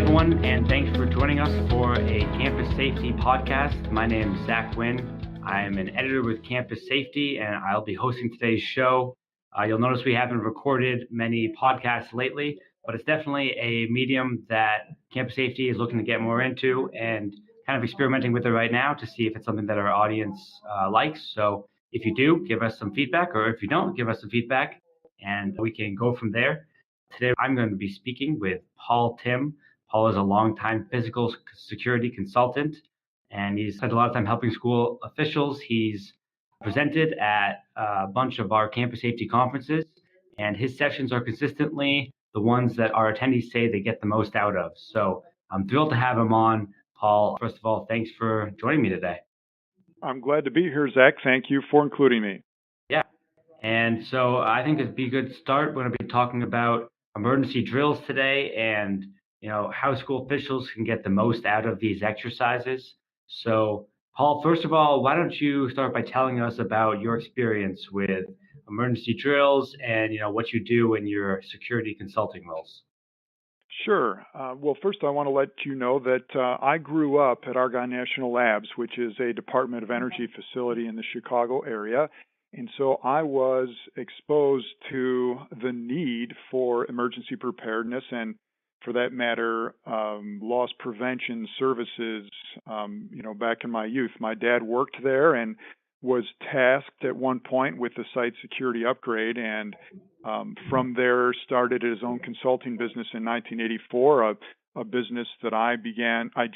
everyone, and thanks for joining us for a Campus Safety podcast. My name is Zach Winn. I am an editor with Campus Safety, and I'll be hosting today's show. You'll notice we haven't recorded many podcasts lately, but it's definitely a medium that Campus Safety is looking to get more into and kind of experimenting with it right now to see if it's something that our audience likes. So if you do, give us some feedback, or if you don't, give us some feedback, and we can go from there. Today, I'm going to be speaking with Paul Timm. Paul is a longtime physical security consultant, and he's spent a lot of time helping school officials. He's presented at a bunch of our campus safety conferences, and his sessions are consistently the ones that our attendees say they get the most out of. So I'm thrilled to have him on. Paul, first of all, thanks for joining me today. I'm glad to be here, Zach. Thank you for including me. Yeah. And so I think it'd be a good start. We're going to be talking about emergency drills today and how school officials can get the most out of these exercises. So Paul, first of all, why don't you start by telling us about your experience with emergency drills and what you do in your security consulting roles? Sure. Well, first I want to let you know that I grew up at Argonne National Labs, which is a Department of Energy facility in the Chicago area. And so I was exposed to the need for emergency preparedness and, for that matter, loss prevention services, back in my youth. My dad worked there and was tasked at one point with the site security upgrade, and from there started his own consulting business in 1984, a business that I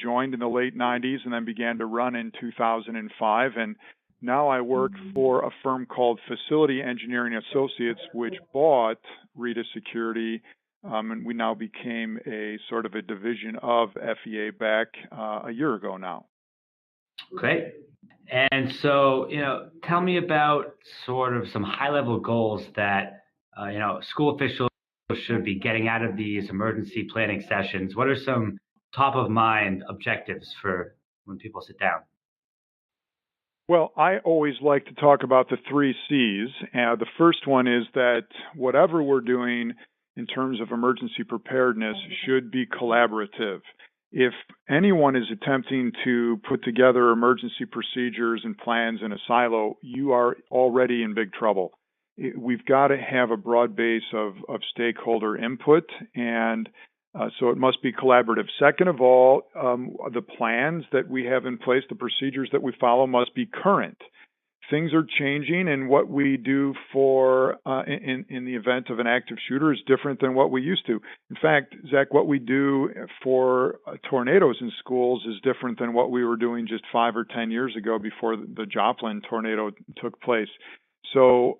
joined in the late 90s and then began to run in 2005. And now I work for a firm called Facility Engineering Associates, which bought Rita Security, and we now became a sort of a division of FEA back a year ago now. Great. And so, tell me about sort of some high-level goals that, school officials should be getting out of these emergency planning sessions. What are some top-of-mind objectives for when people sit down? Well, I always like to talk about the 3 C's. The first one is that whatever we're doing in terms of emergency preparedness should be collaborative. If anyone is attempting to put together emergency procedures and plans in a silo, you are already in big trouble. We've got to have a broad base of stakeholder input, and so it must be collaborative. Second of all, the plans that we have in place, the procedures that we follow must be current. Things are changing, and what we do for in the event of an active shooter is different than what we used to. In fact, Zach, what we do for tornadoes in schools is different than what we were doing just 5 or 10 years ago before the Joplin tornado took place. So,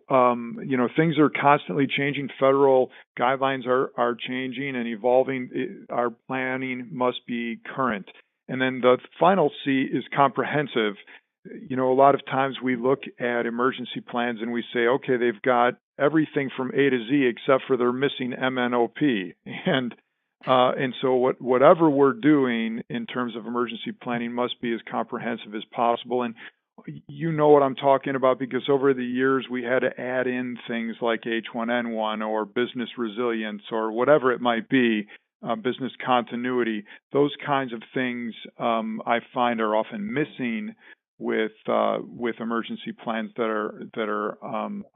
things are constantly changing. Federal guidelines are changing and evolving. Our planning must be current. And then the final C is comprehensive. A lot of times we look at emergency plans and we say, okay, they've got everything from A to Z except for they're missing MNOP. And so whatever we're doing in terms of emergency planning must be as comprehensive as possible. And you know what I'm talking about, because over the years we had to add in things like H1N1 or business resilience or whatever it might be, business continuity. Those kinds of things I find are often missing with emergency plans that are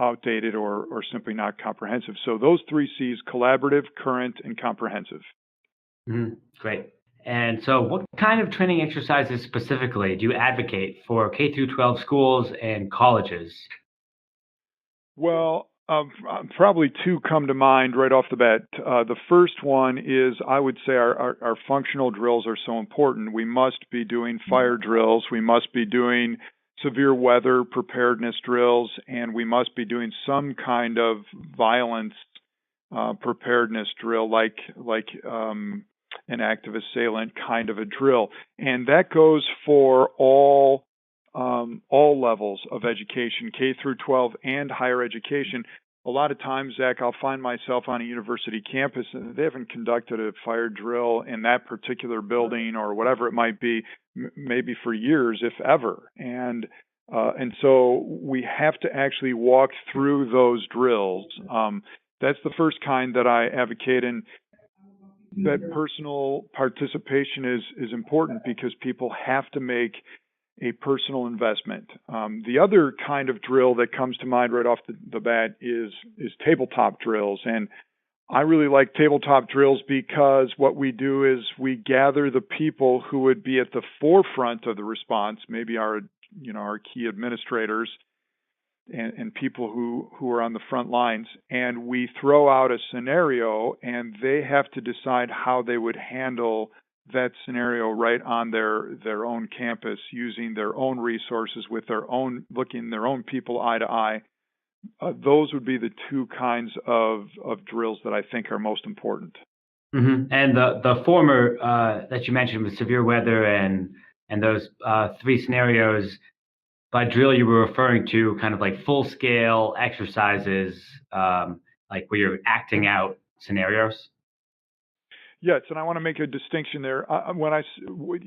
outdated or simply not comprehensive. So those 3 C's: collaborative, current, and comprehensive. Great. And so what kind of training exercises specifically do you advocate for K through 12 schools and colleges? Well, probably 2 come to mind right off the bat. The first one is, I would say our functional drills are so important. We must be doing fire drills. We must be doing severe weather preparedness drills, and we must be doing some kind of violence preparedness drill, like an active assailant kind of a drill. And that goes for all levels of education, K through 12 and higher education. A lot of times, Zach, I'll find myself on a university campus and they haven't conducted a fire drill in that particular building or whatever it might be, maybe for years, if ever. And so we have to actually walk through those drills. That's the first kind that I advocate. And that personal participation is important because people have to make a personal investment. The other kind of drill that comes to mind right off the bat is tabletop drills. And I really like tabletop drills because what we do is we gather the people who would be at the forefront of the response, maybe our key administrators and people who are on the front lines, and we throw out a scenario and they have to decide how they would handle that scenario right on their own campus, using their own resources, with looking their own people eye to eye. Those would be the two kinds of drills that I think are most important. Mm-hmm. And the former that you mentioned with severe weather and those three scenarios, by drill you were referring to kind of like full scale exercises, like where you're acting out scenarios. Yes, and I want to make a distinction there. When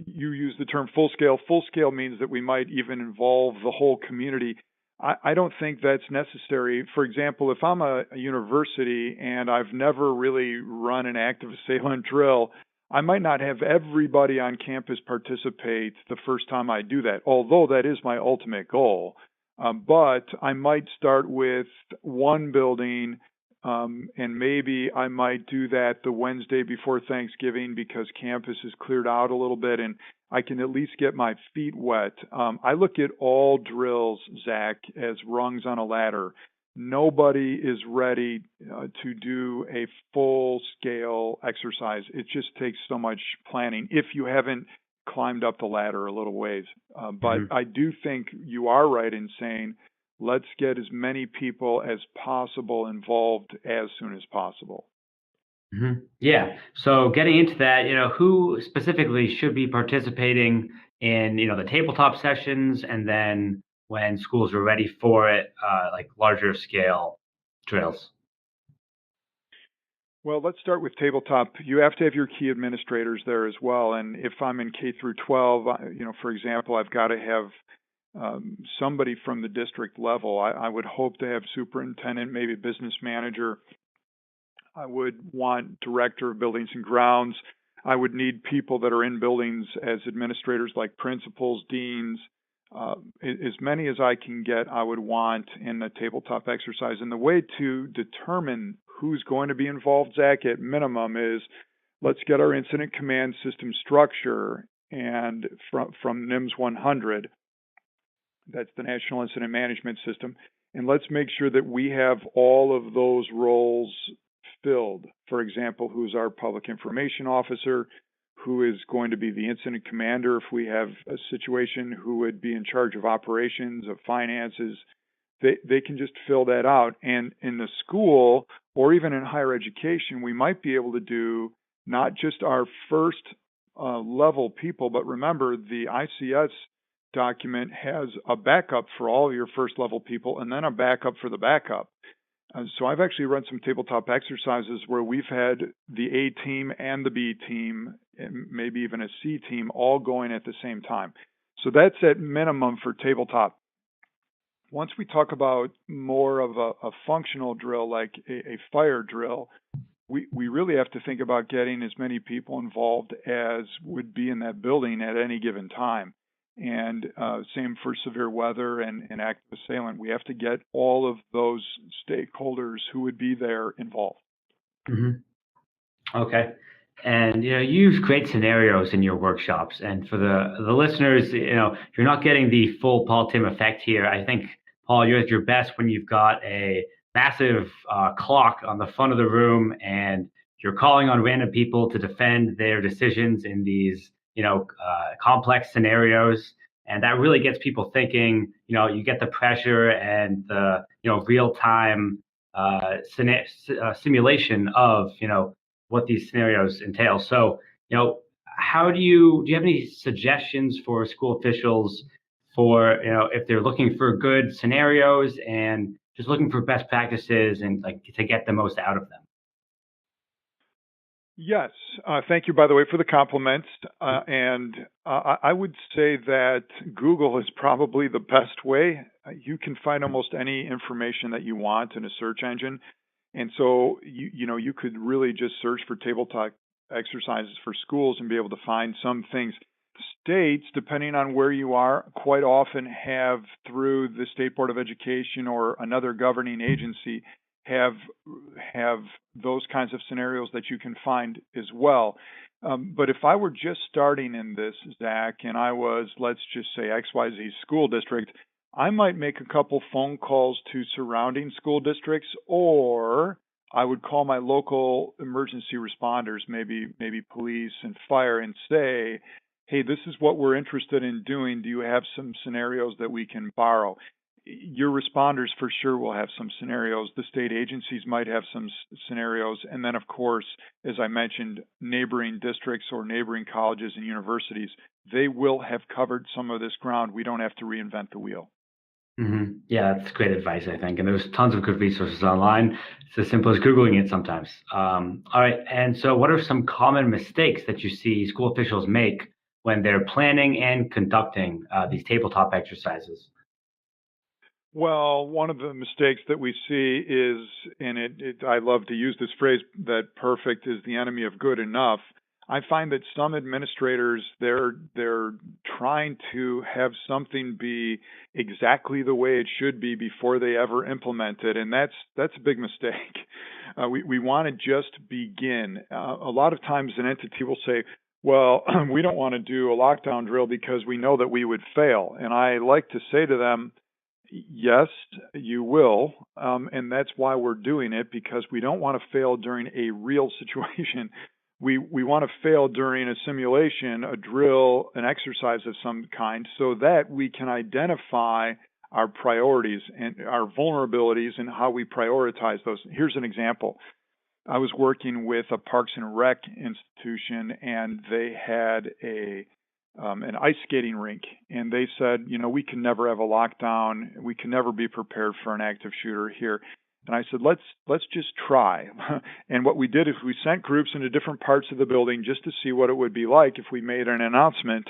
you use the term full scale means that we might even involve the whole community. I don't think that's necessary. For example, if I'm a university and I've never really run an active assailant drill, I might not have everybody on campus participate the first time I do that, although that is my ultimate goal. But I might start with one building, and maybe I might do that the Wednesday before Thanksgiving because campus is cleared out a little bit and I can at least get my feet wet. I look at all drills, Zach, as rungs on a ladder. Nobody is ready to do a full-scale exercise. It just takes so much planning if you haven't climbed up the ladder a little ways. But I do think you are right in saying let's get as many people as possible involved as soon as possible. Mm-hmm. Yeah. So getting into that, who specifically should be participating in, the tabletop sessions, and then when schools are ready for it, like larger scale drills? Well, let's start with tabletop. You have to have your key administrators there as well. And if I'm in K through 12, for example, I've got to have somebody from the district level. I would hope to have superintendent, maybe business manager. I would want director of buildings and grounds. I would need people that are in buildings as administrators, like principals, deans. As many as I can get, I would want in the tabletop exercise. And the way to determine who's going to be involved, Zach, at minimum, is let's get our incident command system structure and from NIMS 100. That's the National Incident Management System. And let's make sure that we have all of those roles filled. For example, who's our public information officer, who is going to be the incident commander if we have a situation, who would be in charge of operations, of finances. They can just fill that out. And in the school or even in higher education, we might be able to do not just our first level people, but remember the ICS document has a backup for all your first level people and then a backup for the backup. So I've actually run some tabletop exercises where we've had the A team and the B team, and maybe even a C team, all going at the same time. So that's at minimum for tabletop. Once we talk about more of a functional drill, like a fire drill, we really have to think about getting as many people involved as would be in that building at any given time. And same for severe weather and active assailant. We have to get all of those stakeholders who would be there involved. Mm-hmm. Okay. And you use great scenarios in your workshops. And for the listeners, you're not getting the full Paul Timm effect here. I think, Paul, you're at your best when you've got a massive clock on the front of the room and you're calling on random people to defend their decisions in these complex scenarios. And that really gets people thinking. You get the pressure and the real time simulation of what these scenarios entail. So, how do you have any suggestions for school officials for, if they're looking for good scenarios and just looking for best practices and like to get the most out of them? Yes. Thank you, by the way, for the compliments. And I would say that Google is probably the best way. You can find almost any information that you want in a search engine. And so, you could really just search for exercises for schools and be able to find some things. States, depending on where you are, quite often have, through the State Board of Education or another governing agency, have those kinds of scenarios that you can find as well. But if I were just starting in this, Zach, and I was, let's just say, XYZ school district, I might make a couple phone calls to surrounding school districts, or I would call my local emergency responders, maybe police and fire, and say, hey, this is what we're interested in doing. Do you have some scenarios that we can borrow? Your responders for sure will have some scenarios. The state agencies might have some scenarios. And then, of course, as I mentioned, neighboring districts or neighboring colleges and universities, they will have covered some of this ground. We don't have to reinvent the wheel. Mm-hmm. Yeah, that's great advice, I think. And there's tons of good resources online. It's as simple as Googling it sometimes. All right. And so what are some common mistakes that you see school officials make when they're planning and conducting these tabletop exercises? Well, one of the mistakes that we see is, and I love to use this phrase, that perfect is the enemy of good enough. I find that some administrators, they're trying to have something be exactly the way it should be before they ever implement it, and that's a big mistake. We want to just begin. A lot of times an entity will say, well, we don't want to do a lockdown drill because we know that we would fail. And I like to say to them, yes, you will, and that's why we're doing it, because we don't want to fail during a real situation. We want to fail during a simulation, a drill, an exercise of some kind, so that we can identify our priorities and our vulnerabilities and how we prioritize those. Here's an example. I was working with a Parks and Rec institution, and they had an ice skating rink, and they said, we can never have a lockdown. We can never be prepared for an active shooter here. And I said, let's just try. And what we did is we sent groups into different parts of the building just to see what it would be like if we made an announcement.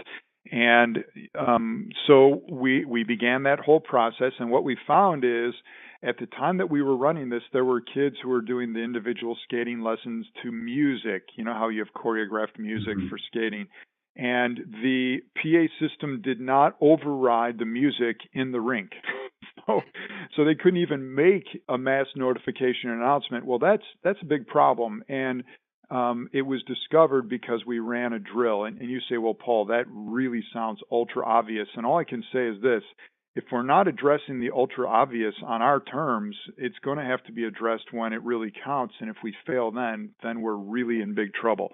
And so we began that whole process. And what we found is, at the time that we were running this, there were kids who were doing the individual skating lessons to music. You know how you have choreographed music for skating. And the PA system did not override the music in the rink. So they couldn't even make a mass notification announcement. Well, that's a big problem. And it was discovered because we ran a drill. And you say, well, Paul, that really sounds ultra obvious. And all I can say is this: if we're not addressing the ultra obvious on our terms, it's going to have to be addressed when it really counts. And if we fail then we're really in big trouble.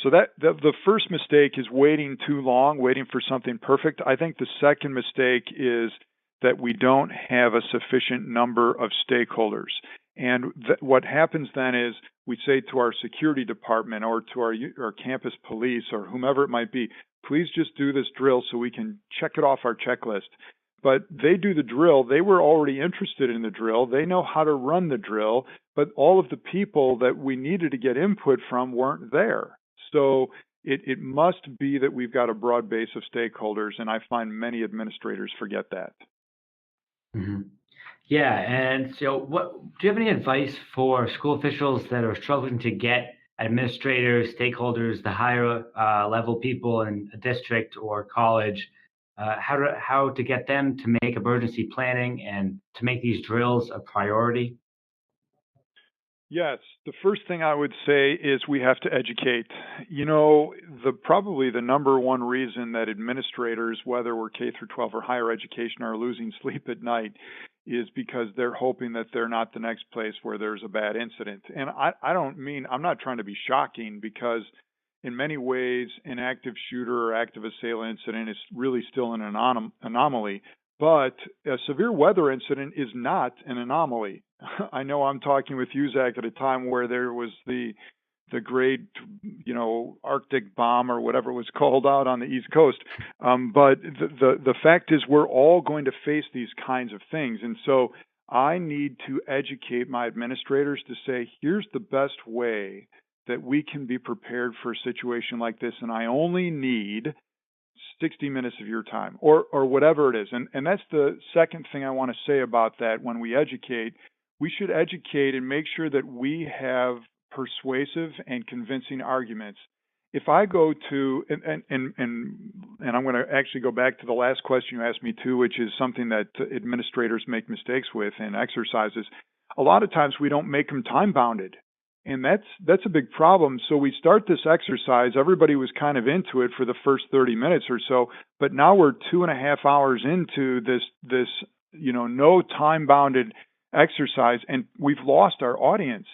So that the first mistake is waiting too long, waiting for something perfect. I think the second mistake is that we don't have a sufficient number of stakeholders. And what happens then is we say to our security department or to our campus police or whomever it might be, please just do this drill so we can check it off our checklist. But they do the drill. They were already interested in the drill. They know how to run the drill, but all of the people that we needed to get input from weren't there. So it must be that we've got a broad base of stakeholders, and I find many administrators forget that. Mm-hmm. Yeah, and so do you have any advice for school officials that are struggling to get administrators, stakeholders, the higher level people in a district or college, how to get them to make emergency planning and to make these drills a priority? Yes, the first thing I would say is we have to educate. Probably the number one reason that administrators, whether we're K through 12 or higher education, are losing sleep at night is because they're hoping that they're not the next place where there's a bad incident. And I'm not trying to be shocking, because in many ways an active shooter or active assailant incident is really still an anomaly. But a severe weather incident is not an anomaly. I know I'm talking with you, Zach, at a time where there was the great, Arctic bomb or whatever it was called out on the East Coast. But the fact is, we're all going to face these kinds of things. And so I need to educate my administrators to say, here's the best way that we can be prepared for a situation like this. And I only need 60 minutes of your time or whatever it is. And that's the second thing I want to say about that. When we educate, we should educate and make sure that we have persuasive and convincing arguments. If I go to, and I'm going to actually go back to the last question you asked me too, which is something that administrators make mistakes with in exercises. A lot of times we don't make them time bounded. And that's a big problem. So we start this exercise, everybody was kind of into it for the first 30 minutes or so, but now we're 2.5 hours into this no time bounded exercise, and we've lost our audience.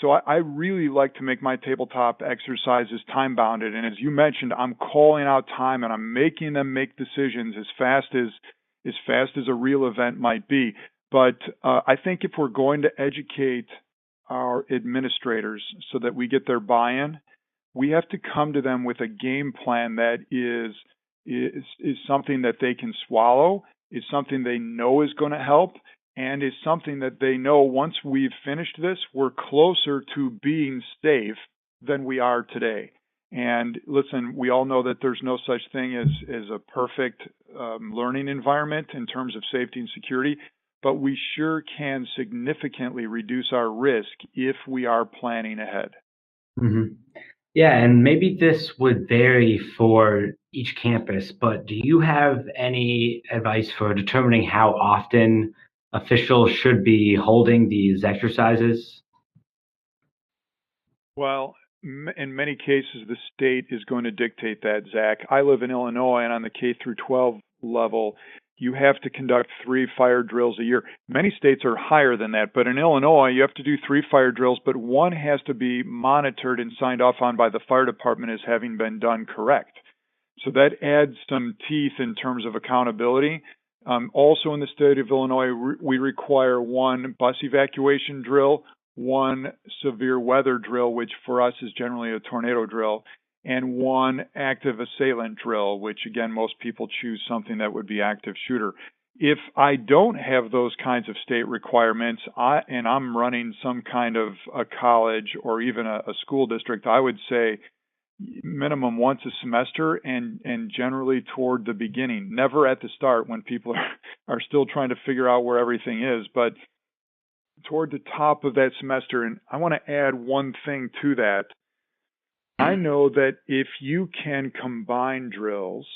So I really like to make my tabletop exercises time bounded. And as you mentioned, I'm calling out time and I'm making them make decisions as fast as a real event might be. But I think if we're going to educate our administrators so that we get their buy-in, we have to come to them with a game plan that is something that they can swallow, is something they know is going to help, and is something that they know once we've finished this, we're closer to being safe than we are today. And listen, we all know that there's no such thing as a perfect learning environment in terms of safety and security, but we sure can significantly reduce our risk if we are planning ahead. Mm-hmm. Yeah, and maybe this would vary for each campus, but do you have any advice for determining how often officials should be holding these exercises? Well, in many cases, the state is going to dictate that, Zach. I live in Illinois, and on the K through 12 level, you have to conduct 3 fire drills a year. Many states are higher than that, but in Illinois, you have to do 3 fire drills, but one has to be monitored and signed off on by the fire department as having been done correct. So that adds some teeth in terms of accountability. Also in the state of Illinois, we require 1 bus evacuation drill, 1 severe weather drill, which for us is generally a tornado drill, and 1 active assailant drill, which again, most people choose something that would be active shooter. If I don't have those kinds of state requirements, and I'm running some kind of a college or even a school district, I would say minimum once a semester, and generally toward the beginning, never at the start when people are still trying to figure out where everything is, but toward the top of that semester. And I want to add one thing to that. I know that if you can combine drills,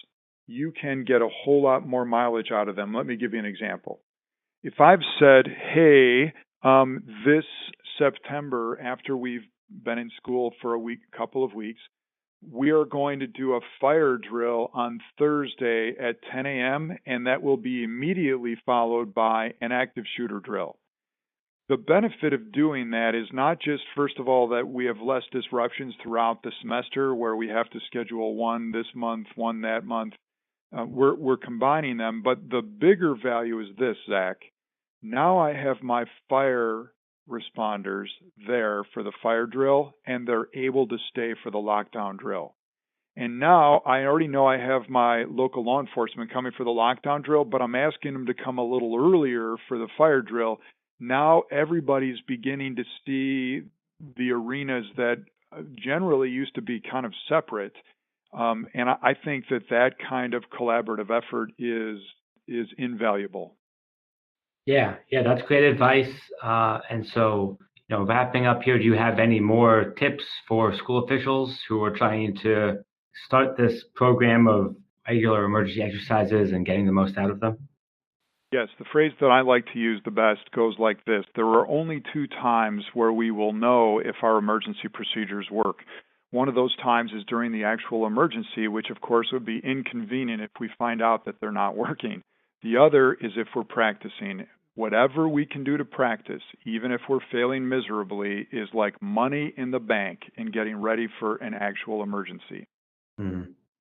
you can get a whole lot more mileage out of them. Let me give you an example. If I've said, hey, this September, after we've been in school for a couple of weeks, we are going to do a fire drill on Thursday at 10 a.m., and that will be immediately followed by an active shooter drill. The benefit of doing that is not just, first of all, that we have less disruptions throughout the semester where we have to schedule 1 this month, 1 that month. We're combining them, but the bigger value is this, Zach. Now I have my fire responders there for the fire drill, and they're able to stay for the lockdown drill. And now I already know I have my local law enforcement coming for the lockdown drill, but I'm asking them to come a little earlier for the fire drill. Now everybody's beginning to see the arenas that generally used to be kind of separate. And I think that kind of collaborative effort is invaluable. Yeah, that's great advice. And so, wrapping up here, do you have any more tips for school officials who are trying to start this program of regular emergency exercises and getting the most out of them? Yes, the phrase that I like to use the best goes like this. There are only 2 times where we will know if our emergency procedures work. One of those times is during the actual emergency, which of course would be inconvenient if we find out that they're not working. The other is if we're practicing. Whatever we can do to practice, even if we're failing miserably, is like money in the bank in getting ready for an actual emergency.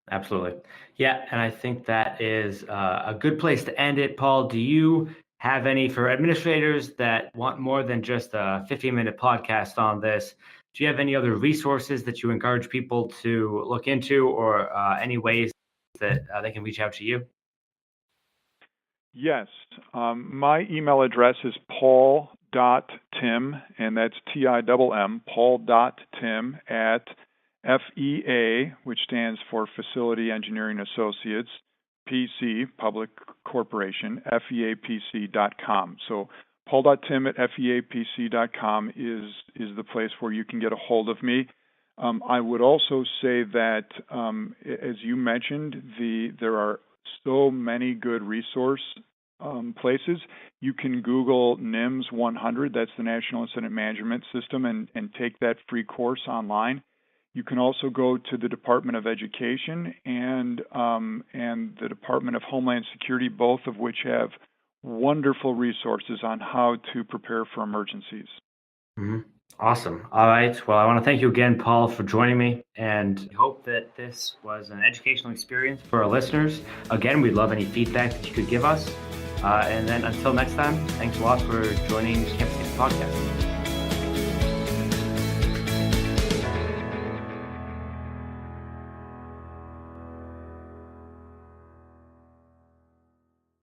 Absolutely. Yeah, and I think that is a good place to end it. Paul, do you have any for administrators that want more than just a 15-minute podcast on this? Do you have any other resources that you encourage people to look into, or any ways that they can reach out to you? Yes. My email address is paul.timm, and that's Timm, paul.timm at FEA, which stands for Facility Engineering Associates, PC, Public Corporation, feapc.com. So paul.timm@feapc.com is the place where you can get a hold of me. I would also say that, as you mentioned, there are so many good resource places. You can Google NIMS 100, that's the National Incident Management System, and take that free course online. You can also go to the Department of Education and the Department of Homeland Security, both of which have wonderful resources on how to prepare for emergencies. Mm-hmm. Awesome. All right. Well, I want to thank you again, Paul, for joining me, and hope that this was an educational experience for our listeners. Again, we'd love any feedback that you could give us. And then until next time, thanks a lot for joining Campus Safety Podcast.